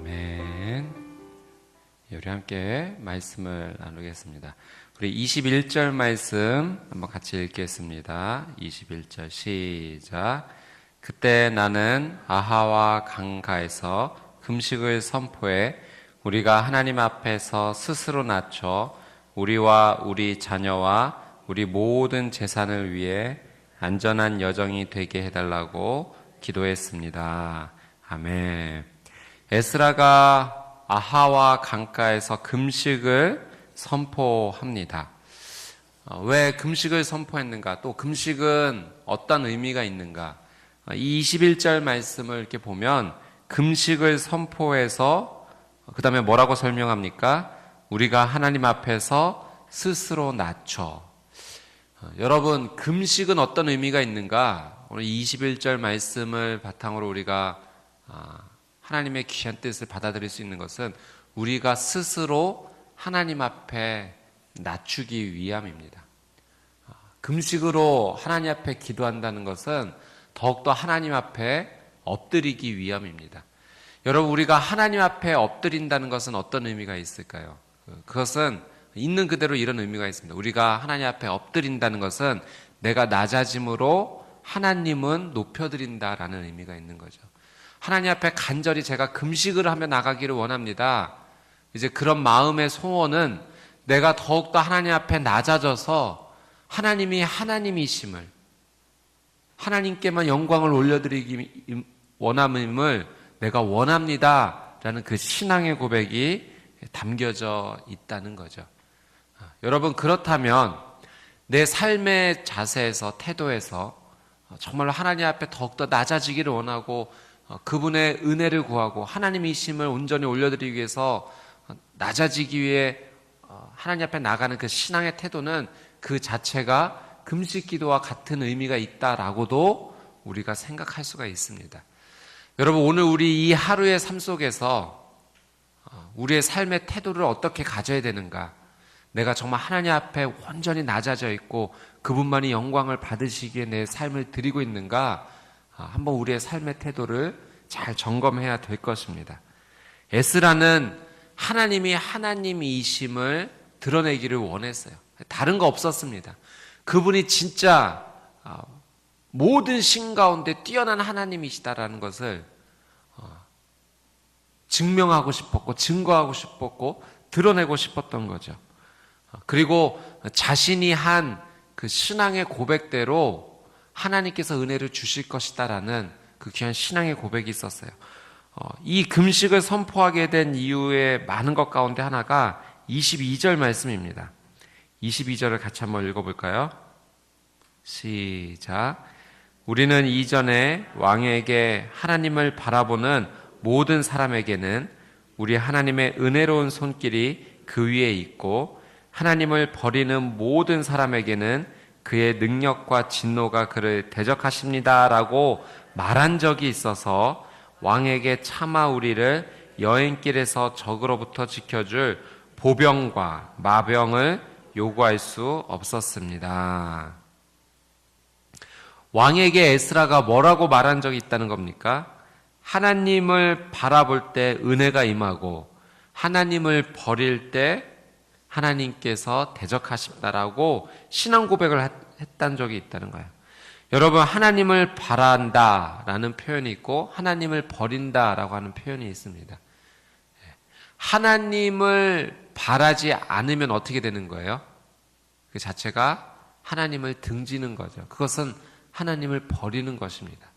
아멘. 우리 함께 말씀을 나누겠습니다. 우리 21절 말씀 한번 같이 읽겠습니다. 21절 시작. 그때 나는 아하와 강가에서 금식을 선포해 우리가 하나님 앞에서 스스로 낮춰 우리와 우리 자녀와 우리 모든 재산을 위해 안전한 여정이 되게 해달라고 기도했습니다. 아멘. 에스라가 아하와 강가에서 금식을 선포합니다. 왜 금식을 선포했는가? 또 금식은 어떤 의미가 있는가? 이 21절 말씀을 이렇게 보면 금식을 선포해서 그 다음에 뭐라고 설명합니까? 우리가 하나님 앞에서 스스로 낮춰. 여러분, 금식은 어떤 의미가 있는가? 오늘 21절 말씀을 바탕으로 우리가 하나님의 귀한 뜻을 받아들일 수 있는 것은 우리가 스스로 하나님 앞에 낮추기 위함입니다. 금식으로 하나님 앞에 기도한다는 것은 더욱더 하나님 앞에 엎드리기 위함입니다. 여러분, 우리가 하나님 앞에 엎드린다는 것은 어떤 의미가 있을까요? 그것은 있는 그대로 이런 의미가 있습니다. 우리가 하나님 앞에 엎드린다는 것은 내가 낮아짐으로 하나님은 높여드린다라는 의미가 있는 거죠. 하나님 앞에 간절히 제가 금식을 하며 나가기를 원합니다. 이제 그런 마음의 소원은 내가 더욱더 하나님 앞에 낮아져서 하나님이 하나님이심을, 하나님께만 영광을 올려드리기 원함을 내가 원합니다 라는 그 신앙의 고백이 담겨져 있다는 거죠. 여러분, 그렇다면 내 삶의 자세에서, 태도에서 정말로 하나님 앞에 더욱더 낮아지기를 원하고 그분의 은혜를 구하고 하나님이심을 온전히 올려드리기 위해서 낮아지기 위해 하나님 앞에 나가는 그 신앙의 태도는 그 자체가 금식 기도와 같은 의미가 있다라고도 우리가 생각할 수가 있습니다. 여러분, 오늘 우리 이 하루의 삶 속에서 우리의 삶의 태도를 어떻게 가져야 되는가? 내가 정말 하나님 앞에 온전히 낮아져 있고 그분만이 영광을 받으시기에 내 삶을 드리고 있는가? 한번 우리의 삶의 태도를 잘 점검해야 될 것입니다. 에스라는 하나님이 하나님이심을 드러내기를 원했어요. 다른 거 없었습니다. 그분이 진짜 모든 신 가운데 뛰어난 하나님이시다라는 것을 증명하고 싶었고 증거하고 싶었고 드러내고 싶었던 거죠. 그리고 자신이 한 그 신앙의 고백대로 하나님께서 은혜를 주실 것이다라는 그 귀한 신앙의 고백이 있었어요. 이 금식을 선포하게 된 이유의 많은 것 가운데 하나가 22절 말씀입니다. 22절을 같이 한번 읽어볼까요? 시작. 우리는 이전에 왕에게 하나님을 바라보는 모든 사람에게는 우리 하나님의 은혜로운 손길이 그 위에 있고 하나님을 버리는 모든 사람에게는 그의 능력과 진노가 그를 대적하십니다 라고 말한 적이 있어서 왕에게 차마 우리를 여행길에서 적으로부터 지켜줄 보병과 마병을 요구할 수 없었습니다. 왕에게 에스라가 뭐라고 말한 적이 있다는 겁니까? 하나님을 바라볼 때 은혜가 임하고 하나님을 버릴 때 하나님께서 대적하십니다라고 신앙 고백을 했던 적이 있다는 거예요. 여러분, 하나님을 바란다라는 표현이 있고 하나님을 버린다라고 하는 표현이 있습니다. 하나님을 바라지 않으면 어떻게 되는 거예요? 그 자체가 하나님을 등지는 거죠. 그것은 하나님을 버리는 것입니다.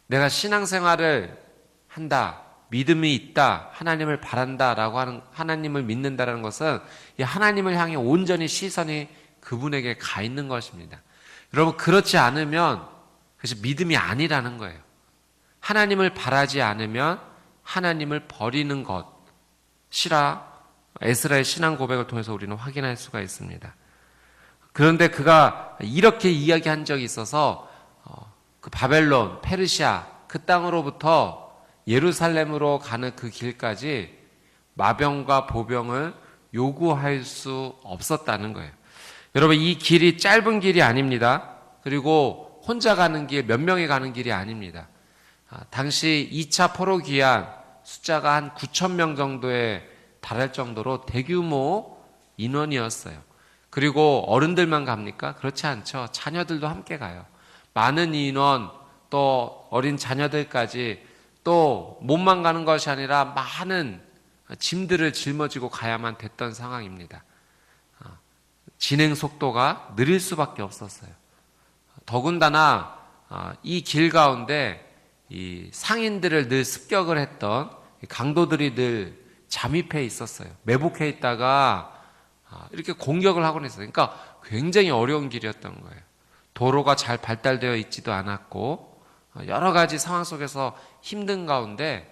내가 신앙생활을 한다, 믿음이 있다, 하나님을 바란다라고 하는, 하나님을 믿는다라는 것은 이 하나님을 향해 온전히 시선이 그분에게 가 있는 것입니다. 여러분, 그렇지 않으면 그것이 믿음이 아니라는 거예요. 하나님을 바라지 않으면 하나님을 버리는 것이라 에스라의 신앙 고백을 통해서 우리는 확인할 수가 있습니다. 그런데 그가 이렇게 이야기한 적이 있어서 그 바벨론, 페르시아 그 땅으로부터 예루살렘으로 가는 그 길까지 마병과 보병을 요구할 수 없었다는 거예요. 여러분, 이 길이 짧은 길이 아닙니다. 그리고 혼자 가는 길, 몇 명이 가는 길이 아닙니다. 당시 2차 포로 귀환, 숫자가 한 9천 명 정도에 달할 정도로 대규모 인원이었어요. 그리고 어른들만 갑니까? 그렇지 않죠. 자녀들도 함께 가요. 많은 인원, 또 어린 자녀들까지, 또 몸만 가는 것이 아니라 많은 짐들을 짊어지고 가야만 됐던 상황입니다. 진행 속도가 느릴 수밖에 없었어요. 더군다나 이 길 가운데 이 상인들을 늘 습격을 했던 강도들이 늘 잠입해 있었어요. 매복해 있다가 이렇게 공격을 하곤 했어요. 그러니까 굉장히 어려운 길이었던 거예요. 도로가 잘 발달되어 있지도 않았고 여러 가지 상황 속에서 힘든 가운데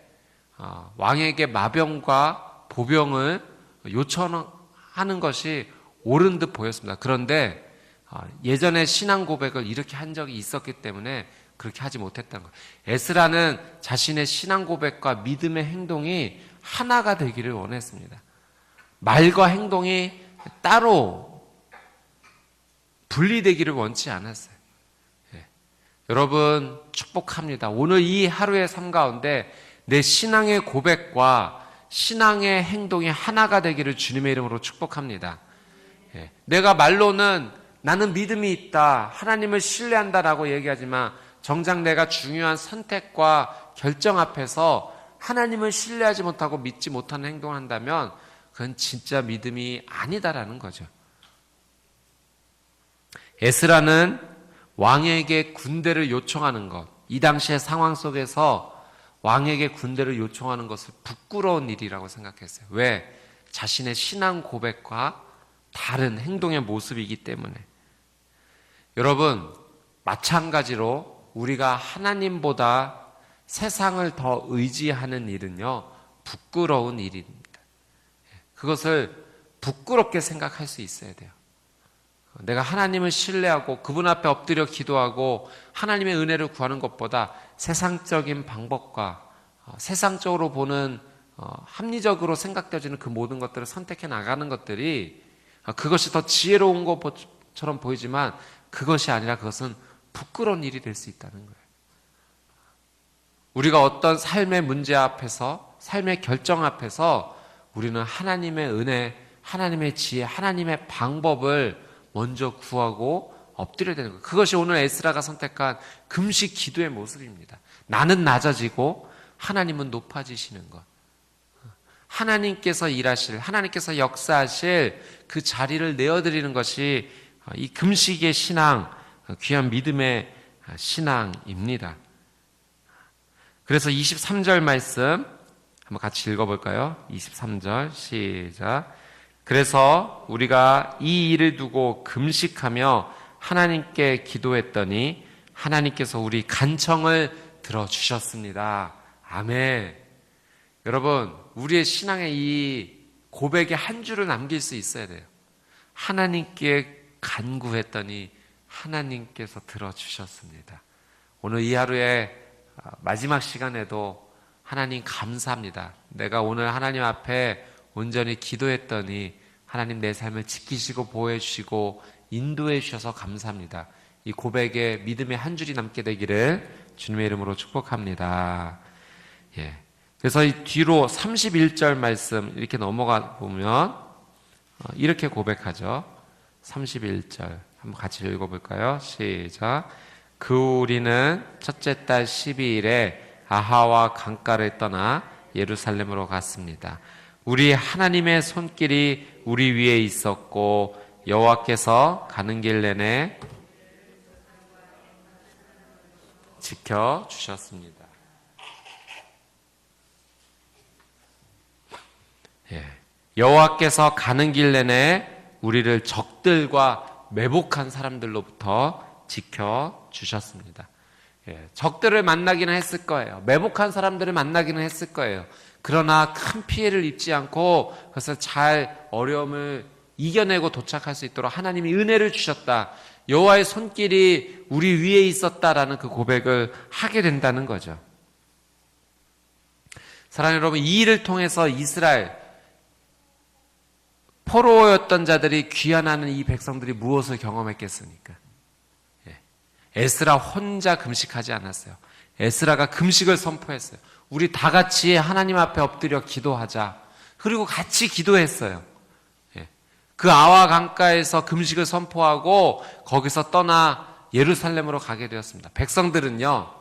왕에게 마병과 보병을 요청하는 것이 옳은 듯 보였습니다. 그런데 예전에 신앙 고백을 이렇게 한 적이 있었기 때문에 그렇게 하지 못했던 거예요. 에스라는 자신의 신앙 고백과 믿음의 행동이 하나가 되기를 원했습니다. 말과 행동이 따로 분리되기를 원치 않았어요. 여러분 축복합니다. 오늘 이 하루의 삶 가운데 내 신앙의 고백과 신앙의 행동이 하나가 되기를 주님의 이름으로 축복합니다. 내가 말로는 나는 믿음이 있다, 하나님을 신뢰한다라고 얘기하지만 정작 내가 중요한 선택과 결정 앞에서 하나님을 신뢰하지 못하고 믿지 못하는 행동을 한다면 그건 진짜 믿음이 아니다라는 거죠. 에스라는 왕에게 군대를 요청하는 것, 이 당시의 상황 속에서 왕에게 군대를 요청하는 것을 부끄러운 일이라고 생각했어요. 왜? 자신의 신앙 고백과 다른 행동의 모습이기 때문에. 여러분, 마찬가지로 우리가 하나님보다 세상을 더 의지하는 일은요, 부끄러운 일입니다. 그것을 부끄럽게 생각할 수 있어야 돼요. 내가 하나님을 신뢰하고 그분 앞에 엎드려 기도하고 하나님의 은혜를 구하는 것보다 세상적인 방법과 세상적으로 보는 합리적으로 생각되어지는 그 모든 것들을 선택해 나가는 것들이 그것이 더 지혜로운 것처럼 보이지만 그것이 아니라 그것은 부끄러운 일이 될 수 있다는 거예요. 우리가 어떤 삶의 문제 앞에서, 삶의 결정 앞에서 우리는 하나님의 은혜, 하나님의 지혜, 하나님의 방법을 먼저 구하고 엎드려야 되는 거예요. 그것이 오늘 에스라가 선택한 금식 기도의 모습입니다. 나는 낮아지고 하나님은 높아지시는 것. 하나님께서 일하실, 하나님께서 역사하실 그 자리를 내어드리는 것이 이 금식의 신앙, 귀한 믿음의 신앙입니다. 그래서 23절 말씀 한번 같이 읽어볼까요? 23절 시작. 그래서 우리가 이 일을 두고 금식하며 하나님께 기도했더니 하나님께서 우리 간청을 들어주셨습니다. 아멘. 여러분, 우리의 신앙의 이 고백에 한 줄을 남길 수 있어야 돼요. 하나님께 간구했더니 하나님께서 들어주셨습니다. 오늘 이 하루의 마지막 시간에도 하나님 감사합니다. 내가 오늘 하나님 앞에 온전히 기도했더니 하나님 내 삶을 지키시고 보호해 주시고 인도해 주셔서 감사합니다. 이 고백에 믿음의 한 줄이 남게 되기를 주님의 이름으로 축복합니다. 예. 그래서 이 뒤로 31절 말씀 이렇게 넘어가 보면 이렇게 고백하죠. 31절 한번 같이 읽어볼까요? 시작. 그 우리는 첫째 달 12일에 아하와 강가를 떠나 예루살렘으로 갔습니다. 우리 하나님의 손길이 우리 위에 있었고 여호와께서 가는 길 내내 지켜주셨습니다. 여호와께서 가는 길 내내 우리를 적들과 매복한 사람들로부터 지켜주셨습니다. 적들을 만나기는 했을 거예요. 매복한 사람들을 만나기는 했을 거예요. 그러나 큰 피해를 입지 않고 그것을 잘 어려움을 이겨내고 도착할 수 있도록 하나님이 은혜를 주셨다. 여호와의 손길이 우리 위에 있었다라는 그 고백을 하게 된다는 거죠. 사랑하는 여러분, 이 일을 통해서 이스라엘 포로였던 자들이 귀환하는 이 백성들이 무엇을 경험했겠습니까? 에스라 혼자 금식하지 않았어요. 에스라가 금식을 선포했어요. 우리 다 같이 하나님 앞에 엎드려 기도하자. 그리고 같이 기도했어요. 그 아와 강가에서 금식을 선포하고 거기서 떠나 예루살렘으로 가게 되었습니다. 백성들은요,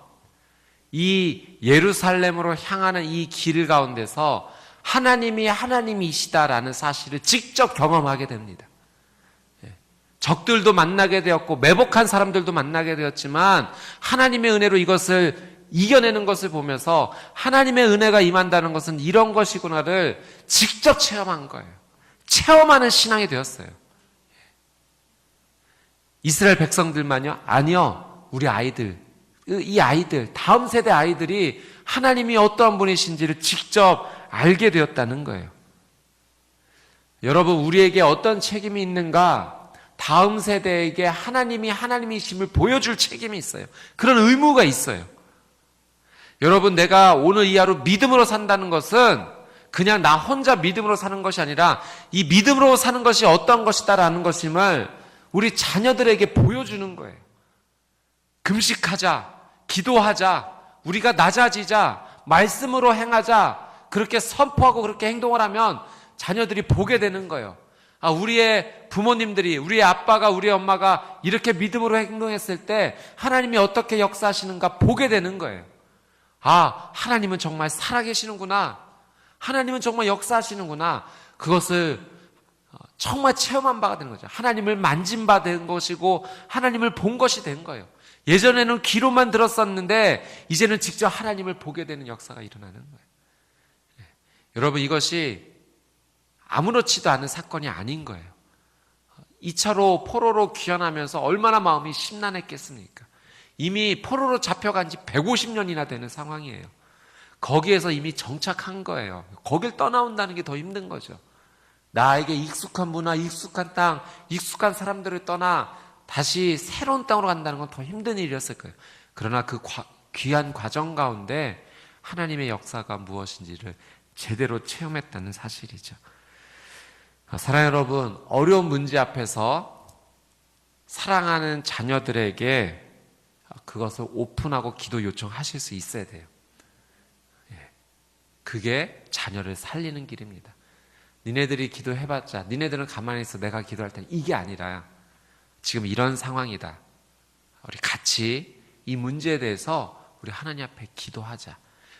이 예루살렘으로 향하는 이 길 가운데서 하나님이 하나님이시다라는 사실을 직접 경험하게 됩니다. 적들도 만나게 되었고 매복한 사람들도 만나게 되었지만 하나님의 은혜로 이것을 이겨내는 것을 보면서 하나님의 은혜가 임한다는 것은 이런 것이구나를 직접 체험한 거예요. 체험하는 신앙이 되었어요. 이스라엘 백성들만요? 아니요. 우리 아이들, 이 아이들, 다음 세대 아이들이 하나님이 어떠한 분이신지를 직접 알게 되었다는 거예요. 여러분, 우리에게 어떤 책임이 있는가? 다음 세대에게 하나님이 하나님이심을 보여줄 책임이 있어요. 그런 의무가 있어요. 여러분, 내가 오늘 이 하루 믿음으로 산다는 것은 그냥 나 혼자 믿음으로 사는 것이 아니라 이 믿음으로 사는 것이 어떤 것이다라는 것임을 우리 자녀들에게 보여주는 거예요. 금식하자, 기도하자, 우리가 낮아지자, 말씀으로 행하자, 그렇게 선포하고 그렇게 행동을 하면 자녀들이 보게 되는 거예요. 아, 우리의 부모님들이, 우리의 아빠가, 우리 엄마가 이렇게 믿음으로 행동했을 때 하나님이 어떻게 역사하시는가 보게 되는 거예요. 아, 하나님은 정말 살아계시는구나. 하나님은 정말 역사하시는구나. 그것을 정말 체험한 바가 되는 거죠. 하나님을 만진 바 된 것이고 하나님을 본 것이 된 거예요. 예전에는 귀로만 들었었는데 이제는 직접 하나님을 보게 되는 역사가 일어나는 거예요. 여러분, 이것이 아무렇지도 않은 사건이 아닌 거예요. 2차로 포로로 귀환하면서 얼마나 마음이 심란했겠습니까? 이미 포로로 잡혀간 지 150년이나 되는 상황이에요. 거기에서 이미 정착한 거예요. 거길 떠나온다는 게 더 힘든 거죠. 나에게 익숙한 문화, 익숙한 땅, 익숙한 사람들을 떠나 다시 새로운 땅으로 간다는 건 더 힘든 일이었을 거예요. 그러나 그 귀한 과정 가운데 하나님의 역사가 무엇인지를 제대로 체험했다는 사실이죠. 사랑하는 여러분, 어려운 문제 앞에서 사랑하는 자녀들에게 그것을 오픈하고 기도 요청하실 수 있어야 돼요. 그게 자녀를 살리는 길입니다. 니네들이 기도해봤자 니네들은 가만히 있어 내가 기도할 테니 이게 아니라 지금 이런 상황이다. 우리 같이 이 문제에 대해서 우리 하나님 앞에 기도하자.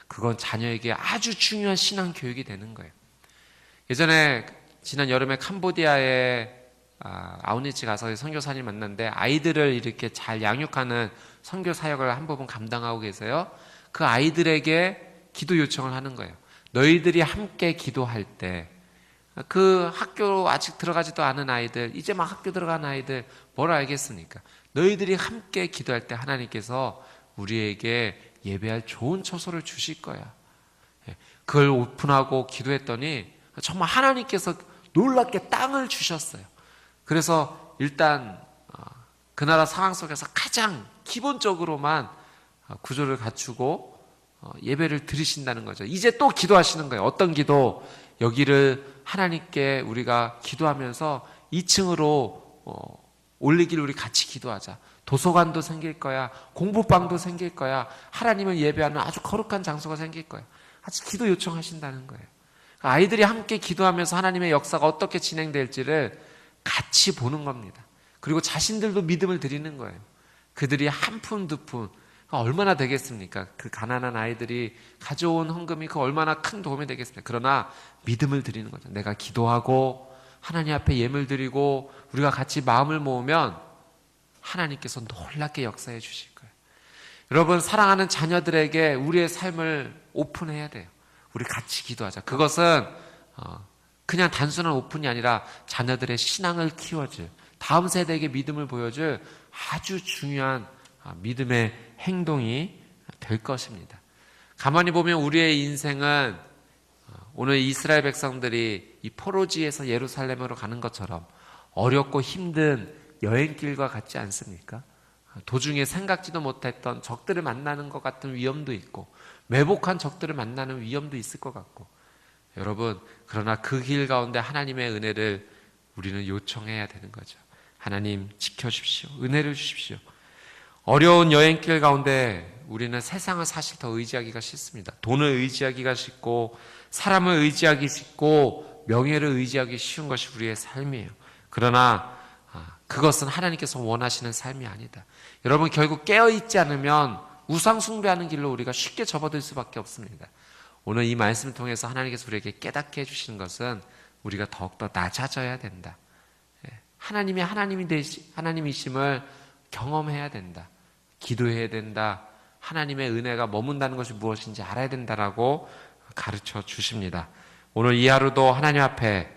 그건 자녀에게 아주 중요한 신앙 교육이 되는 거예요. 예전에 지난 여름에 캄보디아에 아우니치 가서 선교사님 만났는데 아이들을 이렇게 잘 양육하는 선교 사역을 한 부분 감당하고 계세요. 그 아이들에게 기도 요청을 하는 거예요. 너희들이 함께 기도할 때 그 학교 아직 들어가지도 않은 아이들, 이제 막 학교 들어간 아이들 뭘 알겠습니까? 너희들이 함께 기도할 때 하나님께서 우리에게 예배할 좋은 처소를 주실 거야. 그걸 오픈하고 기도했더니 정말 하나님께서 놀랍게 땅을 주셨어요. 그래서 일단 그 나라 상황 속에서 가장 기본적으로만 구조를 갖추고 예배를 드리신다는 거죠. 이제 또 기도하시는 거예요. 어떤 기도? 여기를 하나님께 우리가 기도하면서 2층으로 올리기를 우리 같이 기도하자. 도서관도 생길 거야. 공부방도 생길 거야. 하나님을 예배하는 아주 거룩한 장소가 생길 거야. 같이 기도 요청하신다는 거예요. 아이들이 함께 기도하면서 하나님의 역사가 어떻게 진행될지를 같이 보는 겁니다. 그리고 자신들도 믿음을 드리는 거예요. 그들이 한 푼, 두 푼, 얼마나 되겠습니까? 그 가난한 아이들이 가져온 헌금이 그 얼마나 큰 도움이 되겠습니까? 그러나 믿음을 드리는 거죠. 내가 기도하고 하나님 앞에 예물 드리고 우리가 같이 마음을 모으면 하나님께서 놀랍게 역사해 주실 거예요. 여러분, 사랑하는 자녀들에게 우리의 삶을 오픈해야 돼요. 우리 같이 기도하자. 그것은 그냥 단순한 오픈이 아니라 자녀들의 신앙을 키워줄, 다음 세대에게 믿음을 보여줄 아주 중요한 믿음의 행동이 될 것입니다. 가만히 보면 우리의 인생은 오늘 이스라엘 백성들이 이 포로지에서 예루살렘으로 가는 것처럼 어렵고 힘든 여행길과 같지 않습니까? 도중에 생각지도 못했던 적들을 만나는 것 같은 위험도 있고 매복한 적들을 만나는 위험도 있을 것 같고, 여러분, 그러나 그 길 가운데 하나님의 은혜를 우리는 요청해야 되는 거죠. 하나님 지켜주십시오. 은혜를 주십시오. 어려운 여행길 가운데 우리는 세상을 사실 더 의지하기가 싫습니다. 돈을 의지하기가 쉽고 사람을 의지하기 쉽고 명예를 의지하기 쉬운 것이 우리의 삶이에요. 그러나 그것은 하나님께서 원하시는 삶이 아니다. 여러분, 결국 깨어있지 않으면 우상 숭배하는 길로 우리가 쉽게 접어들 수밖에 없습니다. 오늘 이 말씀을 통해서 하나님께서 우리에게 깨닫게 해주시는 것은 우리가 더욱더 낮아져야 된다. 하나님이 하나님이심을 경험해야 된다. 기도해야 된다. 하나님의 은혜가 머문다는 것이 무엇인지 알아야 된다라고 가르쳐 주십니다. 오늘 이 하루도 하나님 앞에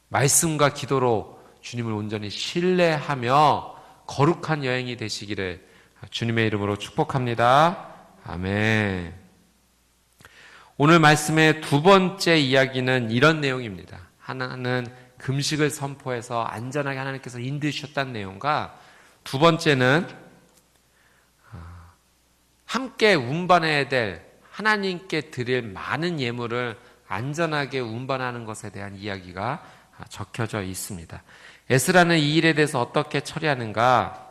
말씀과 기도로 주님을 온전히 신뢰하며 거룩한 여행이 되시기를 주님의 이름으로 축복합니다. 아멘. 오늘 말씀의 두 번째 이야기는 이런 내용입니다. 하나는 금식을 선포해서 안전하게 하나님께서 인도해주셨다는 내용과, 두 번째는 함께 운반해야 될 하나님께 드릴 많은 예물을 안전하게 운반하는 것에 대한 이야기가 적혀져 있습니다. 에스라는 이 일에 대해서 어떻게 처리하는가?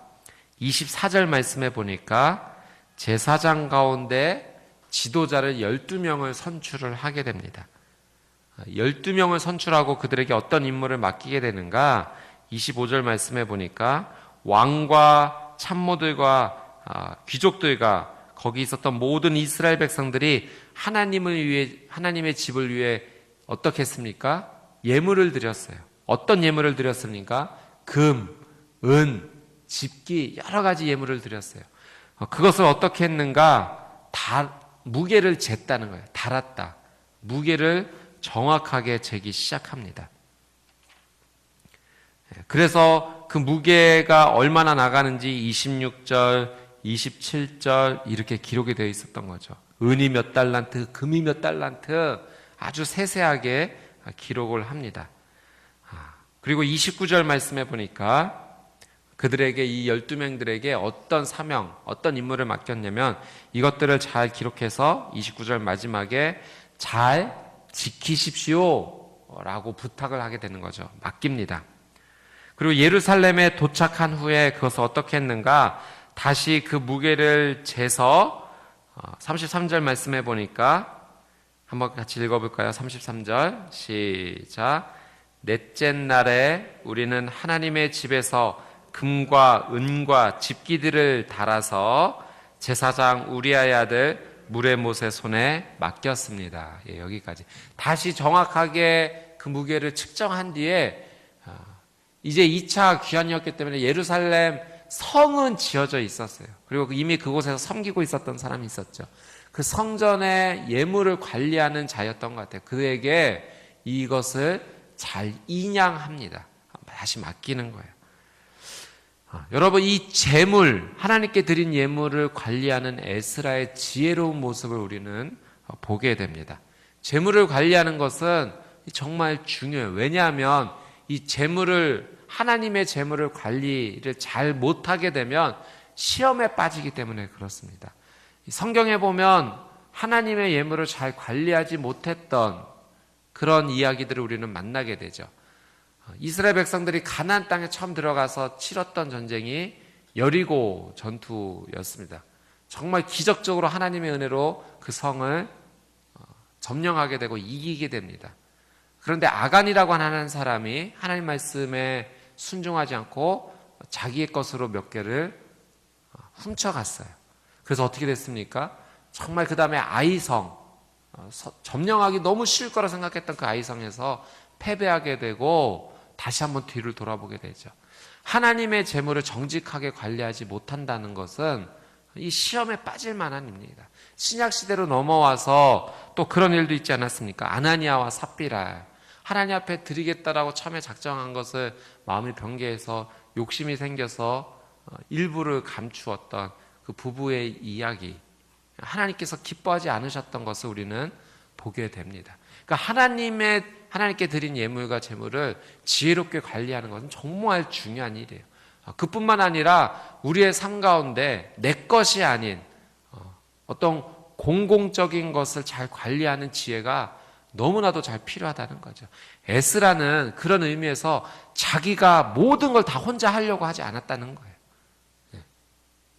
24절 말씀에 보니까 제사장 가운데 지도자를 12명을 선출을 하게 됩니다. 12명을 선출하고 그들에게 어떤 임무를 맡기게 되는가? 25절 말씀에 보니까 왕과 참모들과 귀족들과 거기 있었던 모든 이스라엘 백성들이 하나님의 집을 위해 어떻게 했습니까? 예물을 드렸어요. 어떤 예물을 드렸습니까? 금, 은, 집기, 여러 가지 예물을 드렸어요. 그것을 어떻게 했는가? 무게를 쟀다는 거예요. 달았다. 무게를 정확하게 재기 시작합니다. 그래서 그 무게가 얼마나 나가는지 26절, 27절 이렇게 기록이 되어 있었던 거죠. 은이 몇 달란트, 금이 몇 달란트 아주 세세하게 기록을 합니다. 그리고 29절 말씀에 보니까 그들에게, 이 12명들에게 어떤 사명, 어떤 임무를 맡겼냐면 이것들을 잘 기록해서 29절 마지막에 잘 지키십시오 라고 부탁을 하게 되는 거죠. 맡깁니다. 그리고 예루살렘에 도착한 후에 그것을 어떻게 했는가? 다시 그 무게를 재서 33절 말씀해 보니까 한번 같이 읽어볼까요? 33절 시작. 넷째 날에 우리는 하나님의 집에서 금과 은과 집기들을 달아서 제사장 우리아의 아들 무레못의 손에 맡겼습니다. 예, 여기까지. 다시 정확하게 그 무게를 측정한 뒤에 이제 2차 귀환이었기 때문에 예루살렘 성은 지어져 있었어요. 그리고 이미 그곳에서 섬기고 있었던 사람이 있었죠. 그 성전의 예물을 관리하는 자였던 것 같아요. 그에게 이것을 잘 인양합니다. 다시 맡기는 거예요. 여러분, 이 재물, 하나님께 드린 예물을 관리하는 에스라의 지혜로운 모습을 우리는 보게 됩니다. 재물을 관리하는 것은 정말 중요해요. 왜냐하면 이 재물을, 하나님의 재물을 관리를 잘 못하게 되면 시험에 빠지기 때문에 그렇습니다. 성경에 보면 하나님의 예물을 잘 관리하지 못했던 그런 이야기들을 우리는 만나게 되죠. 이스라엘 백성들이 가나안 땅에 처음 들어가서 치렀던 전쟁이 여리고 전투였습니다. 정말 기적적으로 하나님의 은혜로 그 성을 점령하게 되고 이기게 됩니다. 그런데 아간이라고 하는 사람이 하나님 말씀에 순종하지 않고 자기의 것으로 몇 개를 훔쳐갔어요. 그래서 어떻게 됐습니까? 정말 그 다음에 아이성, 점령하기 너무 쉬울 거라 생각했던 그 아이성에서 패배하게 되고 다시 한번 뒤를 돌아보게 되죠. 하나님의 재물을 정직하게 관리하지 못한다는 것은 이 시험에 빠질 만한 일입니다. 신약 시대로 넘어와서 또 그런 일도 있지 않았습니까? 아나니아와 삽비라, 하나님 앞에 드리겠다라고 처음에 작정한 것을 마음이 변개해서 욕심이 생겨서 일부를 감추었던 그 부부의 이야기, 하나님께서 기뻐하지 않으셨던 것을 우리는 보게 됩니다. 그러니까 하나님께 드린 예물과 재물을 지혜롭게 관리하는 것은 정말 중요한 일이에요. 그뿐만 아니라 우리의 삶 가운데 내 것이 아닌 어떤 공공적인 것을 잘 관리하는 지혜가 너무나도 잘 필요하다는 거죠. 에스라는 그런 의미에서 자기가 모든 걸 다 혼자 하려고 하지 않았다는 거예요.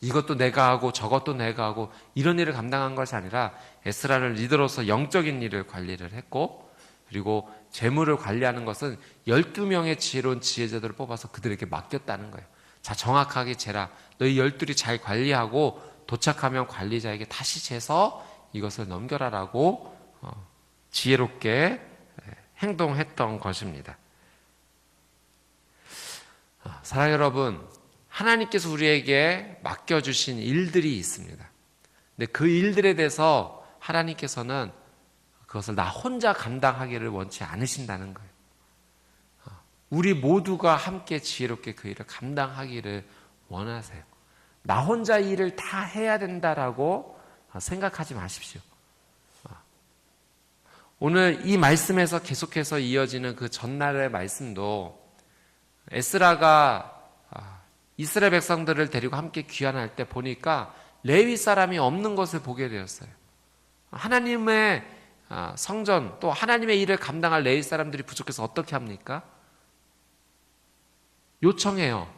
이것도 내가 하고 저것도 내가 하고 이런 일을 감당한 것이 아니라 에스라는 리더로서 영적인 일을 관리를 했고, 그리고 재물을 관리하는 것은 12명의 지혜로운 지혜자들을 뽑아서 그들에게 맡겼다는 거예요. 자, 정확하게 재라. 너희 12이 잘 관리하고 도착하면 관리자에게 다시 재서 이것을 넘겨라라고 지혜롭게 행동했던 것입니다. 사랑하는 여러분, 하나님께서 우리에게 맡겨주신 일들이 있습니다. 근데 그 일들에 대해서 하나님께서는 그것을 나 혼자 감당하기를 원치 않으신다는 거예요. 우리 모두가 함께 지혜롭게 그 일을 감당하기를 원하세요. 나 혼자 이 일을 다 해야 된다라고 생각하지 마십시오. 오늘 이 말씀에서 계속해서 이어지는 그 전날의 말씀도 에스라가 이스라엘 백성들을 데리고 함께 귀환할 때 보니까 레위 사람이 없는 것을 보게 되었어요. 하나님의 성전 또 하나님의 일을 감당할 레위 사람들이 부족해서 어떻게 합니까? 요청해요.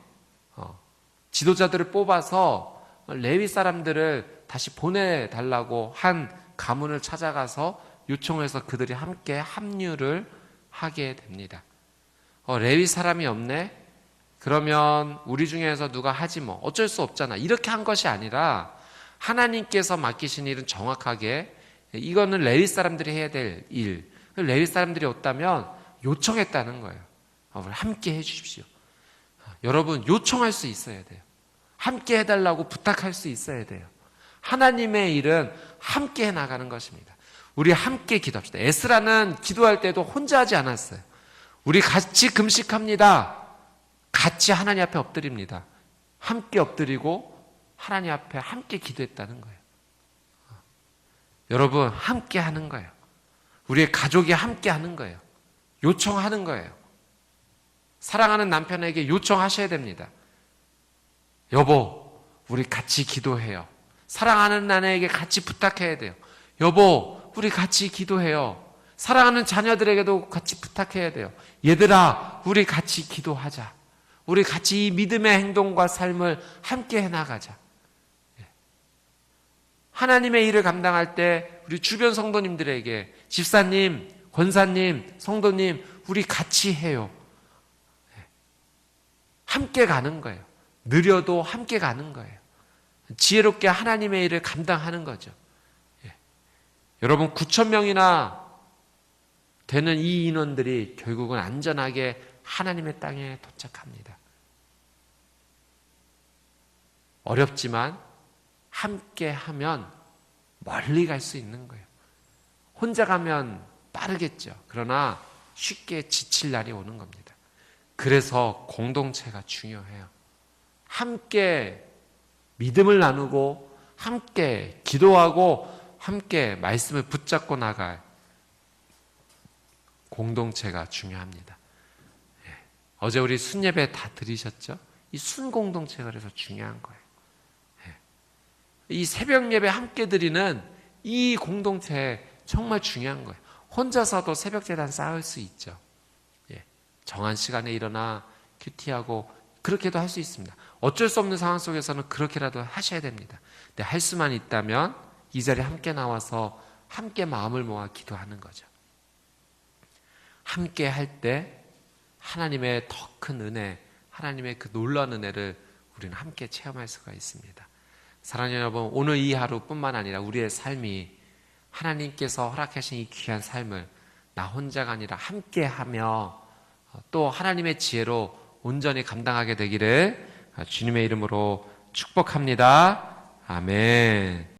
지도자들을 뽑아서 레위 사람들을 다시 보내달라고 한 가문을 찾아가서 요청해서 그들이 함께 합류를 하게 됩니다. 레위 사람이 없네? 그러면 우리 중에서 누가 하지 뭐 어쩔 수 없잖아. 이렇게 한 것이 아니라 하나님께서 맡기신 일은 정확하게 이거는 레위 사람들이 해야 될 일. 레위 사람들이 없다면 요청했다는 거예요. 함께 해 주십시오. 여러분, 요청할 수 있어야 돼요. 함께 해달라고 부탁할 수 있어야 돼요. 하나님의 일은 함께 해나가는 것입니다. 우리 함께 기도합시다. 에스라는 기도할 때도 혼자 하지 않았어요. 우리 같이 금식합니다. 같이 하나님 앞에 엎드립니다. 함께 엎드리고 하나님 앞에 함께 기도했다는 거예요. 여러분, 함께 하는 거예요. 우리의 가족이 함께 하는 거예요. 요청하는 거예요. 사랑하는 남편에게 요청하셔야 됩니다. 여보, 우리 같이 기도해요. 사랑하는 아내에게 같이 부탁해야 돼요. 여보, 우리 같이 기도해요. 사랑하는 자녀들에게도 같이 부탁해야 돼요. 얘들아, 우리 같이 기도하자. 우리 같이 이 믿음의 행동과 삶을 함께 해나가자. 하나님의 일을 감당할 때 우리 주변 성도님들에게 집사님, 권사님, 성도님, 우리 같이 해요. 함께 가는 거예요. 느려도 함께 가는 거예요. 지혜롭게 하나님의 일을 감당하는 거죠. 여러분, 9,000명이나 되는 이 인원들이 결국은 안전하게 하나님의 땅에 도착합니다. 어렵지만 함께 하면 멀리 갈 수 있는 거예요. 혼자 가면 빠르겠죠. 그러나 쉽게 지칠 날이 오는 겁니다. 그래서 공동체가 중요해요. 함께 믿음을 나누고 함께 기도하고 함께 말씀을 붙잡고 나갈 공동체가 중요합니다. 어제 우리 순예배 다 들으셨죠? 이 순공동체가 그래서 중요한 거예요. 이 새벽 예배 함께 드리는 이 공동체 정말 중요한 거예요. 혼자서도 새벽 제단 쌓을 수 있죠. 정한 시간에 일어나 큐티하고 그렇게도 할 수 있습니다. 어쩔 수 없는 상황 속에서는 그렇게라도 하셔야 됩니다. 근데 할 수만 있다면 이 자리에 함께 나와서 함께 마음을 모아 기도하는 거죠. 함께 할 때 하나님의 더 큰 은혜, 하나님의 그 놀라운 은혜를 우리는 함께 체험할 수가 있습니다. 사랑하는 여러분, 오늘 이 하루뿐만 아니라 우리의 삶이 하나님께서 허락하신 이 귀한 삶을 나 혼자가 아니라 함께하며 또 하나님의 지혜로 온전히 감당하게 되기를 주님의 이름으로 축복합니다. 아멘.